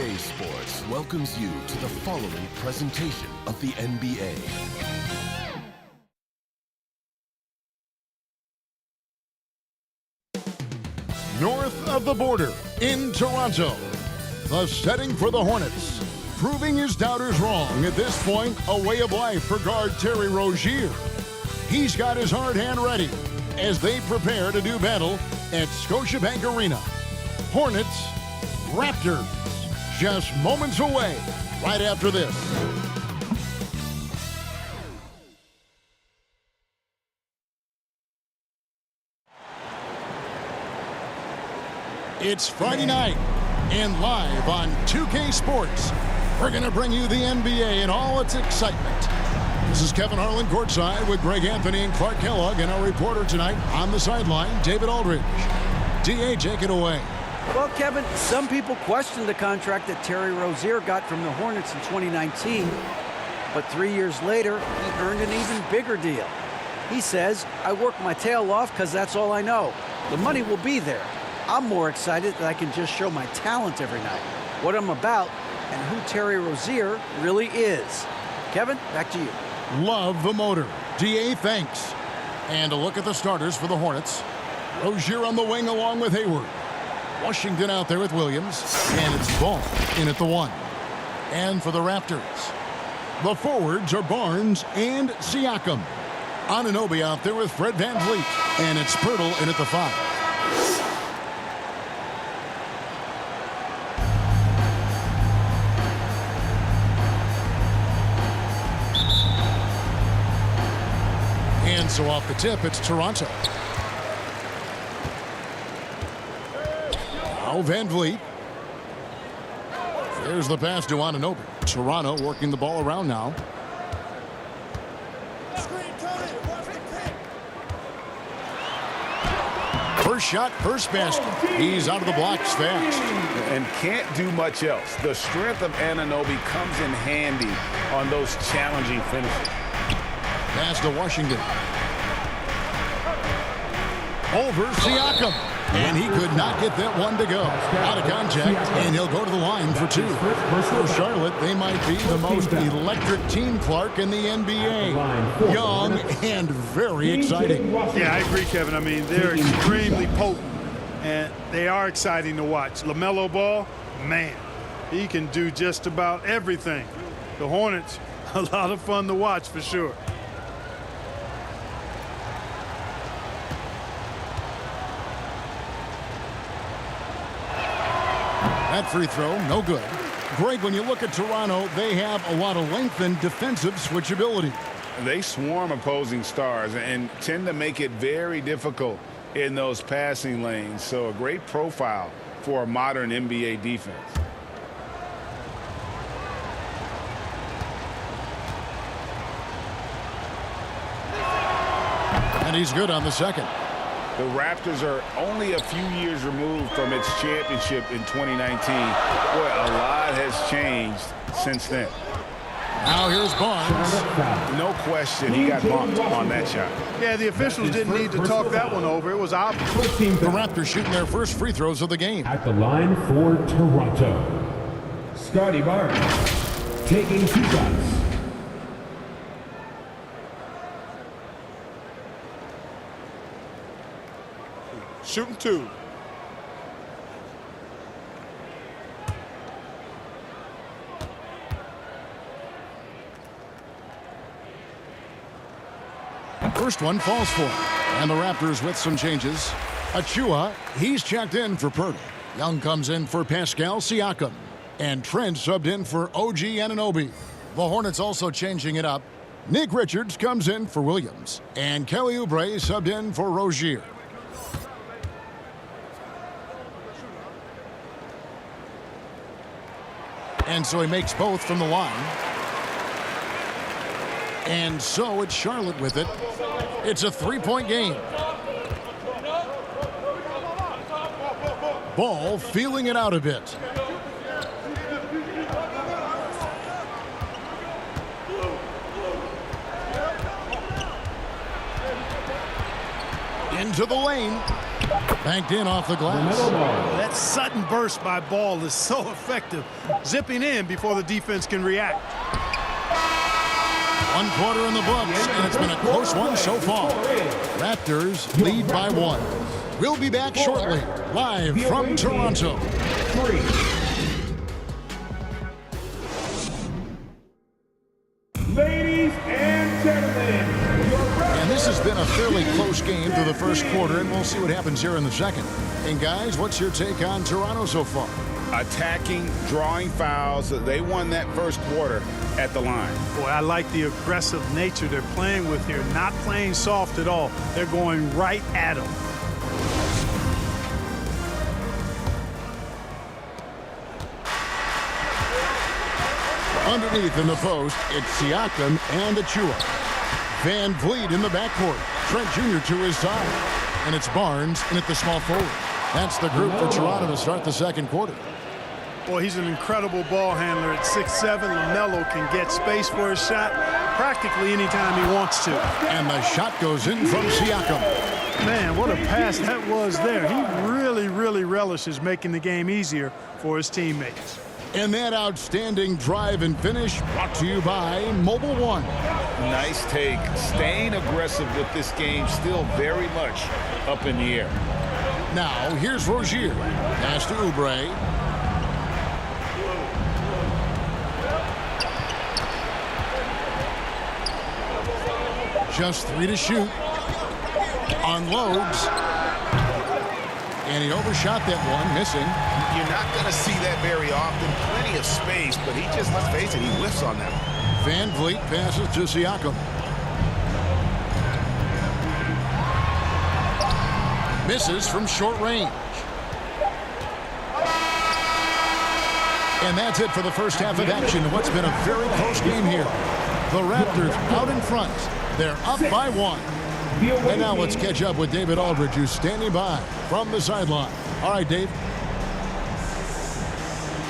2K Sports welcomes you to the following presentation of the NBA. North of the border, in Toronto, the setting for the Hornets. Proving his doubters wrong at this point, a way of life for guard Terry Rozier. He's got his hard hand ready as they prepare to do battle at Scotiabank Arena. Hornets, Raptors, just moments away right after this. It's Friday night, and live on 2K Sports, we're going to bring you the NBA and all its excitement. This is Kevin Harlan courtside with Greg Anthony and Clark Kellogg, and our reporter tonight on the sideline, David Aldridge. DA, take it away. Well, Kevin, some people question the contract that Terry Rozier got from the Hornets in 2019, but 3 years later, he earned an even bigger deal. He says, I work my tail off because that's all I know. The money will be there. I'm more excited that I can just show my talent every night, what I'm about, and who Terry Rozier really is. Kevin, back to you. Love the motor. DA, thanks. And a look at the starters for the Hornets. Rozier on the wing along with Hayward. Washington out there with Williams. And it's Ball in at the 1. And for the Raptors, the forwards are Barnes and Siakam. Anunoby out there with Fred VanVleet. And it's Pirtle in at the 5. And so off the tip, it's Toronto. Now VanVleet. There's the pass to Anunoby. Toronto working the ball around now. First shot, first basket. He's out of the blocks fast. And can't do much else. The strength of Anunoby comes in handy on those challenging finishes. Pass to Washington. Over Siakam. And he could not get that one to go. Out of contact, and he'll go to the line for 2. For Charlotte, they might be the most electric team, Clark, in the NBA. Young and very exciting. Yeah, I agree, Kevin. I mean, they're extremely potent, and they are exciting to watch. LaMelo Ball, man, he can do just about everything. The Hornets, a lot of fun to watch for sure. That free throw, no good. Greg, when you look at Toronto, they have a lot of length and defensive switchability. They swarm opposing stars and tend to make it very difficult in those passing lanes. So a great profile for a modern NBA defense. And he's good on the second. The Raptors are only a few years removed from its championship in 2019. Boy, a lot has changed since then. Now here's Barnes. No question, he got bumped on that shot. Yeah, the officials didn't need to talk that one over. It was obvious. The Raptors shooting their first free throws of the game. At the line for Toronto, Scotty Barnes taking 2 shots. Shooting 2. First one falls for him. And the Raptors with some changes. Achua, he's checked in for Pirtle. Young comes in for Pascal Siakam. And Trent subbed in for OG Anunoby. The Hornets also changing it up. Nick Richards comes in for Williams. And Kelly Oubre subbed in for Rozier. And so he makes both from the line. And so it's Charlotte with it. It's a 3-point game. Ball feeling it out a bit. Into the lane. Banked in off the glass. That sudden burst by Ball is so effective, zipping in before the defense can react. 1 quarter in the books, and it's been a close one so far. Raptors lead by 1. We'll be back shortly, live from Toronto. 3. Ladies and gentlemen, And this has been a fairly close game through the first quarter, and we'll see what happens here in the second. And guys, what's your take on Toronto so far? Attacking, drawing fouls. They won that first quarter at the line. Boy, I like the aggressive nature they're playing with here. Not playing soft at all. They're going right at them. Underneath in the post, it's Siakam and Achua. Van Vliet in the backcourt. Trent Jr. to his side. And it's Barnes in at the small forward. That's the group for Toronto to start the second quarter. Boy, he's an incredible ball handler at 6'7". LaMelo can get space for his shot practically anytime he wants to. And the shot goes in from Siakam. Man, what a pass that was there. He really relishes making the game easier for his teammates. And that outstanding drive and finish brought to you by Mobile One. Nice take. Staying aggressive with this game, still very much up in the air. Now, here's Rozier. Pass to Oubre. Just 3 to shoot. Unloads. And he overshot that one, missing. You're not going to see that very often. Plenty of space, but he just, let's face it, he whiffs on that. Van Vliet passes to Siakam. Misses from short range. And that's it for the first half of action in what's been a very close game here. The Raptors out in front. They're up by 1. And now let's catch up with David Aldridge, who's standing by from the sideline. All right, Dave.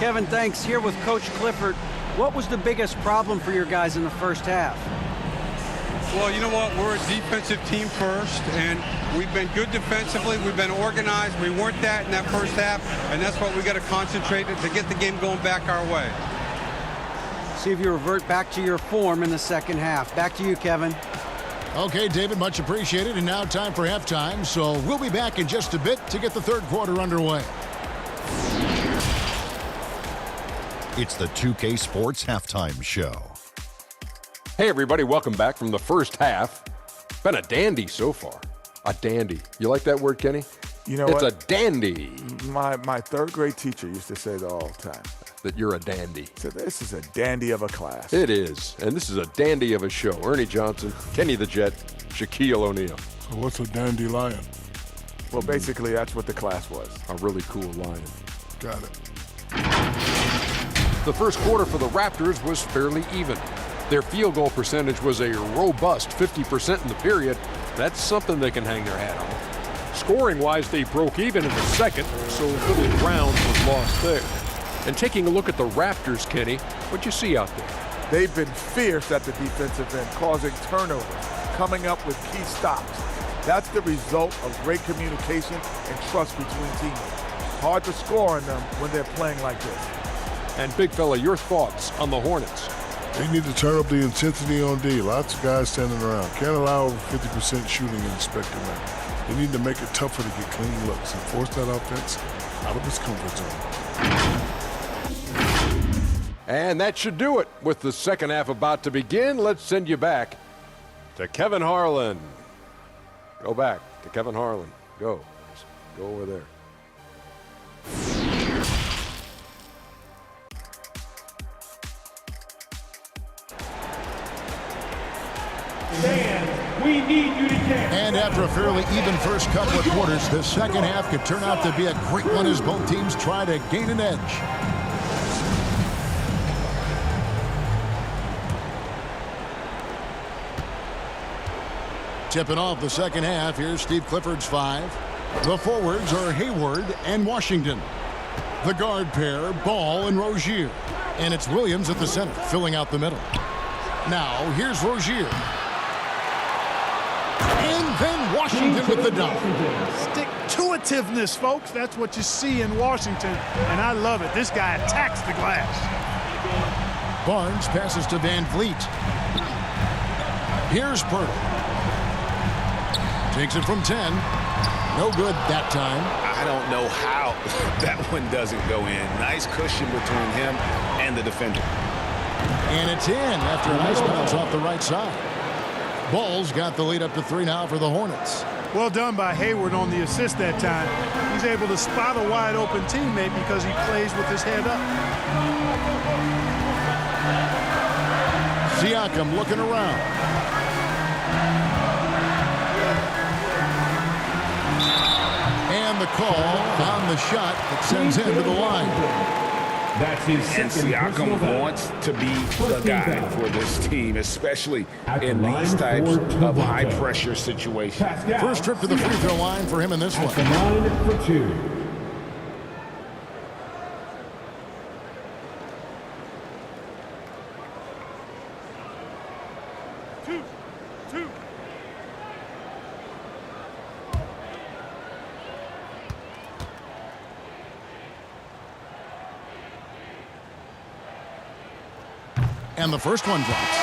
Kevin, thanks. Here with Coach Clifford. What was the biggest problem for your guys in the first half? Well, you know what? We're a defensive team first, and we've been good defensively. We've been organized. We weren't that in that first half, and that's what we got to concentrate on to get the game going back our way. See if you revert back to your form in the second half. Back to you, Kevin. Okay, David, much appreciated. And now time for halftime. So we'll be back in just a bit to get the third quarter underway. It's the 2K Sports Halftime Show. Hey, everybody. Welcome back from the first half. Been a dandy so far. A dandy. You like that word, Kenny? You know it's what? It's a dandy. My third grade teacher used to say that all the time. That you're a dandy. So this is a dandy of a class. It is. And this is a dandy of a show. Ernie Johnson, Kenny the Jet, Shaquille O'Neal. So what's a dandelion? Well, basically, that's what the class was. A really cool lion. Got it. The first quarter for the Raptors was fairly even. Their field goal percentage was a robust 50% in the period. That's something they can hang their hat on. Scoring-wise, they broke even in the second, so little ground was lost there. And taking a look at the Raptors, Kenny, what'd you see out there? They've been fierce at the defensive end, causing turnovers, coming up with key stops. That's the result of great communication and trust between teammates. Hard to score on them when they're playing like this. And big fella, your thoughts on the Hornets? They need to turn up the intensity on D. Lots of guys standing around. Can't allow over 50% shooting in the Spectrum match. They need to make it tougher to get clean looks and force that offense out of its comfort zone. And that should do it. With the second half about to begin, let's send you back to Kevin Harlan. Go back to Kevin Harlan. Go. Just go over there. We need you to get. And after a fairly even first couple of quarters, the second half could turn out to be a great one as both teams try to gain an edge. Tipping off the second half, here's Steve Clifford's 5. The forwards are Hayward and Washington. The guard pair, Ball and Rozier. And it's Williams at the center, filling out the middle. Now, here's Rozier. And then Washington with the dunk. Stick-to-itiveness, folks. That's what you see in Washington, and I love it. This guy attacks the glass. Barnes passes to Van Vliet. Here's Pirtle. Takes it from 10. No good that time. I don't know how that one doesn't go in. Nice cushion between him and the defender. And it's in after a nice bounce off the right side. Bulls got the lead up to 3 now for the Hornets. Well done by Hayward on the assist that time. He's able to spot a wide open teammate because he plays with his head up. Siakam looking around. And the call on the shot that sends him to the line. That's his And Siakam wants to be the guy for this team, especially in these types of high-pressure situations. First trip to the free throw line for him in this one. The line for 2. And the first one drops.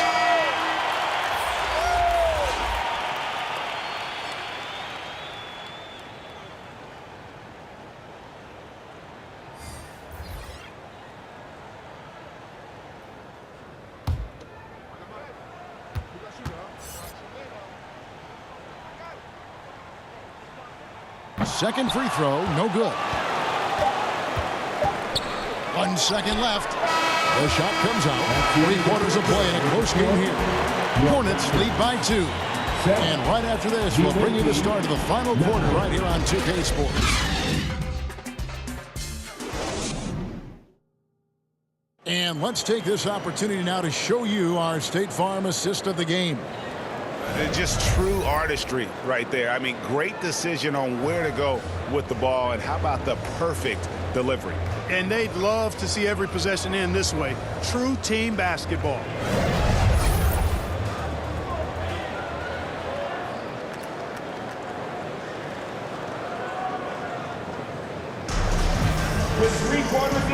Second free throw, no good. 1 second left. The shot comes out. 3 quarters of play in a close game here. Hornets lead by 2. And right after this, we'll bring you the start of the final quarter right here on 2K Sports. And let's take this opportunity now to show you our State Farm assist of the game. Just true artistry right there. I mean, great decision on where to go with the ball, and how about the perfect delivery? And they'd love to see every possession end this way. True team basketball.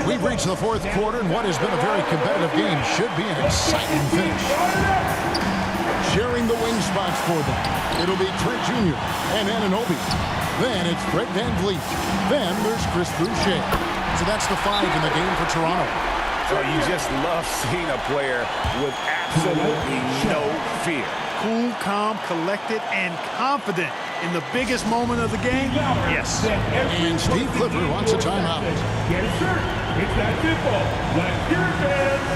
We've reached the 4th quarter, and what has been a very competitive game should be an exciting finish. Sharing the wing spots for them, it'll be Trent Jr. and Anunoby. Then it's Fred Van Vliet. Then there's Chris Boucher. So that's the 5 in the game for Toronto. So you just love seeing a player with absolutely no fear. Cool, calm, collected, and confident in the biggest moment of the game. Yes. And Steve Clifford wants a timeout. Get a shirt. It's that simple. Let's hear it, fans.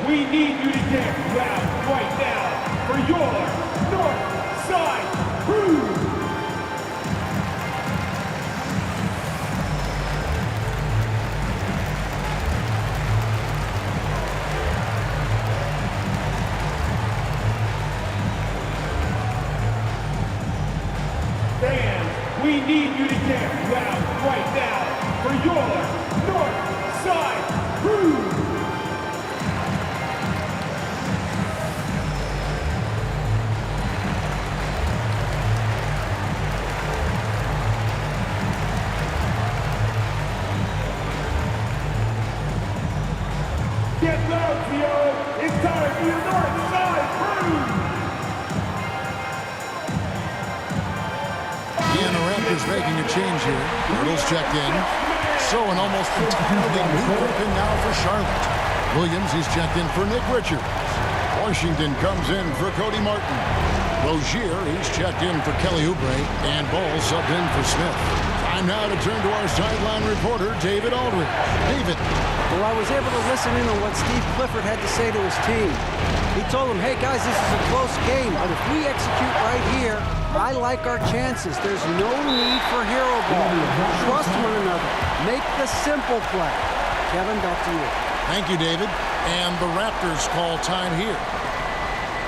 We need you to get loud right now for your North Side Crew. Fans, we need you to get loud right now for your North Side Crew. Get loud, Theo! It's time for your North Side Crew! And the Raptors making a change here. Hurdles checked in. So an almost entirely new bullpen now for Charlotte. Williams is checked in for Nick Richards. Washington comes in for Cody Martin. Rozier, he's checked in for Kelly Oubre. And Ball subbed in for Smith. Time now to turn to our sideline reporter, David Aldridge. David. Well, I was able to listen in on what Steve Clifford had to say to his team. He told them, hey, guys, this is a close game, but if we execute right here, I like our chances. There's no need for hero ball. Trust one another. Make the simple play. Kevin, back to you. Thank you, David. And the Raptors call time here.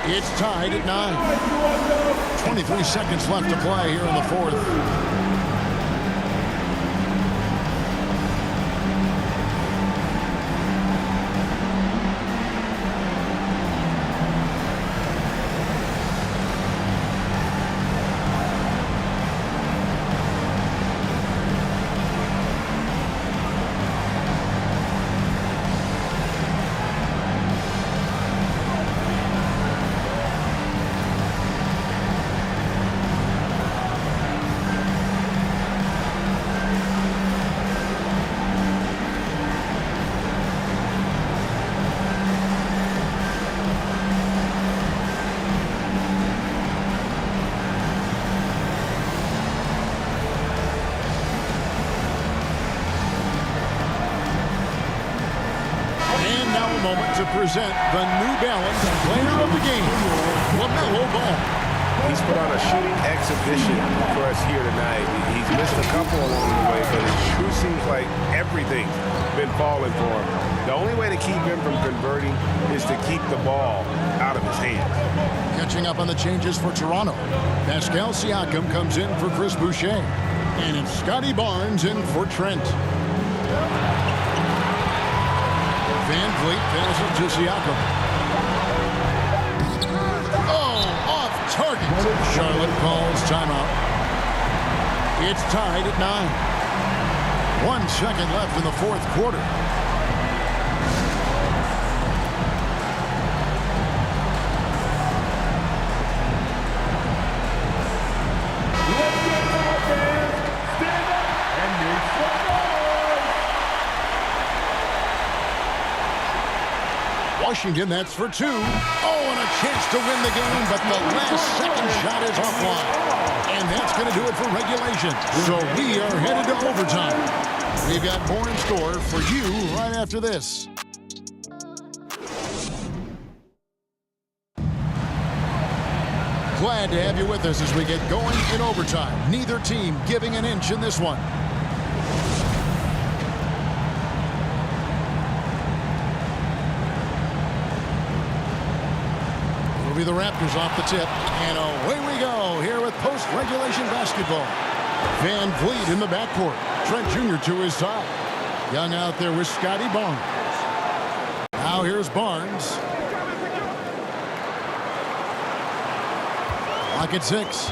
It's tied at 9. 23 seconds left to play here in the fourth. Moment to present the New Balance Player of the Game, LaMelo Ball. He's put on a shooting exhibition for us here tonight. He's missed a couple along the way, but it sure seems like everything's been falling for him. The only way to keep him from converting is to keep the ball out of his hands. Catching up on the changes for Toronto. Pascal Siakam comes in for Chris Boucher. And it's Scotty Barnes in for Trent. Van Vliet passes to Siakam. Oh, off target. Charlotte calls timeout. It's tied at 9. 1 second left in the fourth quarter. Washington, that's for 2. Oh, and a chance to win the game, but the last second shot is offline. And that's going to do it for regulation. So we are headed to overtime. We've got more in store for you right after this. Glad to have you with us as we get going in overtime. Neither team giving an inch in this one. The Raptors off the tip, and away we go here with post-regulation basketball. Van Vliet in the backcourt. Trent Jr. to his side. Young out there with Scotty Barnes. Now here's Barnes. Clock at 6.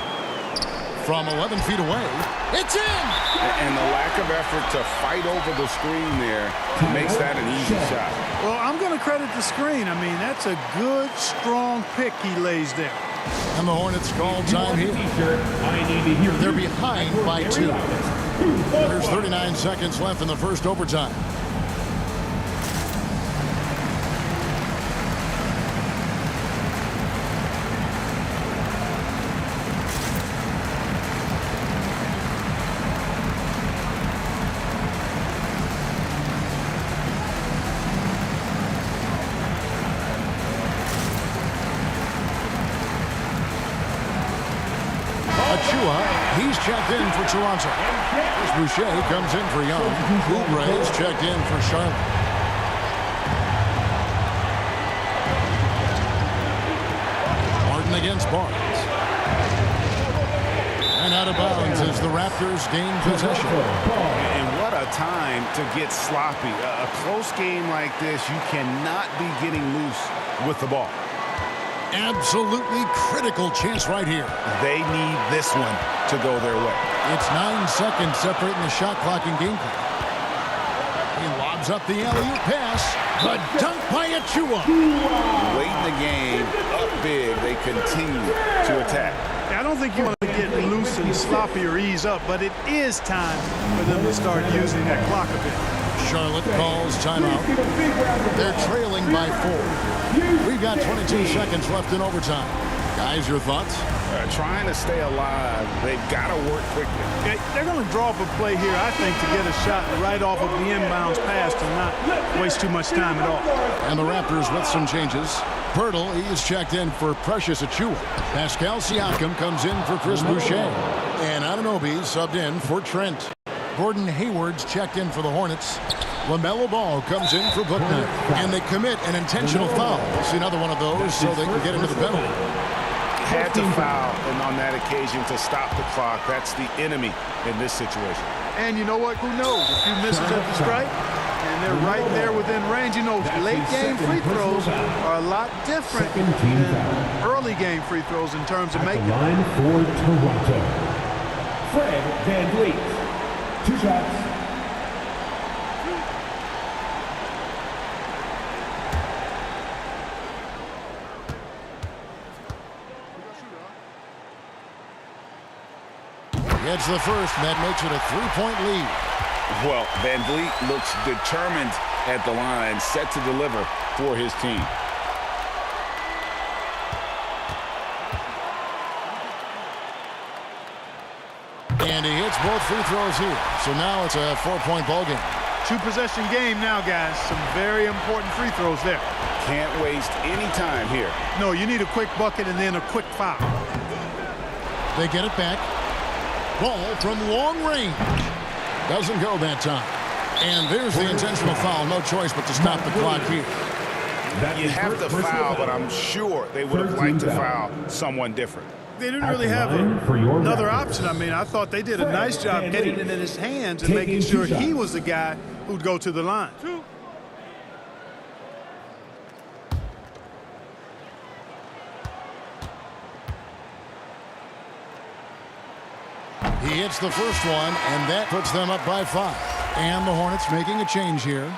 From 11 feet away, it's in! And the lack of effort to fight over the screen there makes that an easy shot. Well, I'm going to credit the screen. I mean, that's a good, strong pick he lays there. And the Hornets call time here. They're behind by 2. There's 39 seconds left in the first overtime. He's checked in for Toronto. Chris Boucher comes in for Young. Oubre is checked in for Charlotte. Martin against Barnes. And out of bounds as the Raptors gain possession. And what a time to get sloppy. A close game like this, you cannot be getting loose with the ball. Absolutely critical chance right here. They need this one to go their way. It's 9 seconds separating the shot clock and game clock. He lobs up the alley-oop pass. The dunk by Achua. Late in the game, up big, they continue to attack. I don't think you want to get loose and sloppy or ease up, but it is time for them to start using that clock a bit. Charlotte calls timeout. They're trailing by 4. We've got 22 seconds left in overtime. Guys, your thoughts? Trying to stay alive. They've got to work quickly. Okay, they're going to draw up a play here, I think, to get a shot right off of the inbounds pass and not waste too much time at all. And the Raptors with some changes. Pirtle, he is checked in for Precious Achua. Pascal Siakam comes in for Chris Boucher. And Anunoby subbed in for Trent. Gordon Hayward's checked in for the Hornets. LaMelo Ball comes in for Booknight. And they commit an intentional foul. We'll see another one of those so they can get into the penalty. Had to foul and on that occasion to stop the clock. That's the enemy in this situation. And you know what? Who knows? A few misses at the stripe, and they're right there within range. You know, late game free throws are a lot different than early game free throws in terms of making. Line for Toronto. Fred VanVleet. 2 shots. Gets the first, and that makes it a 3-point lead. Well, VanVleet looks determined at the line, set to deliver for his team. And he hits both free throws here. So now it's a 4-point ball game. 2-possession game now, guys. Some very important free throws there. Can't waste any time here. No, you need a quick bucket and then a quick foul. They get it back. Ball from long range. Doesn't go that time. And there's the intentional foul. No choice but to stop the clock here. You have to foul, but I'm sure they would have liked to foul someone different. They didn't really have another option. I mean, I thought they did a nice job getting it in his hands and making sure he was the guy who'd go to the line. He hits the first one, and that puts them up by 5. And the Hornets making a change here.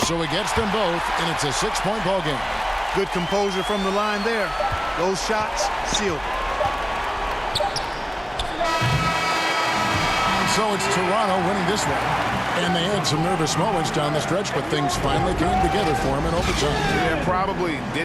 So he gets them both, and it's a 6-point ball game. Good composure from the line there. Those shots sealed. So it's Toronto winning this one. And they had some nervous moments down the stretch, but things finally came together for him in overtime. Yeah, probably did.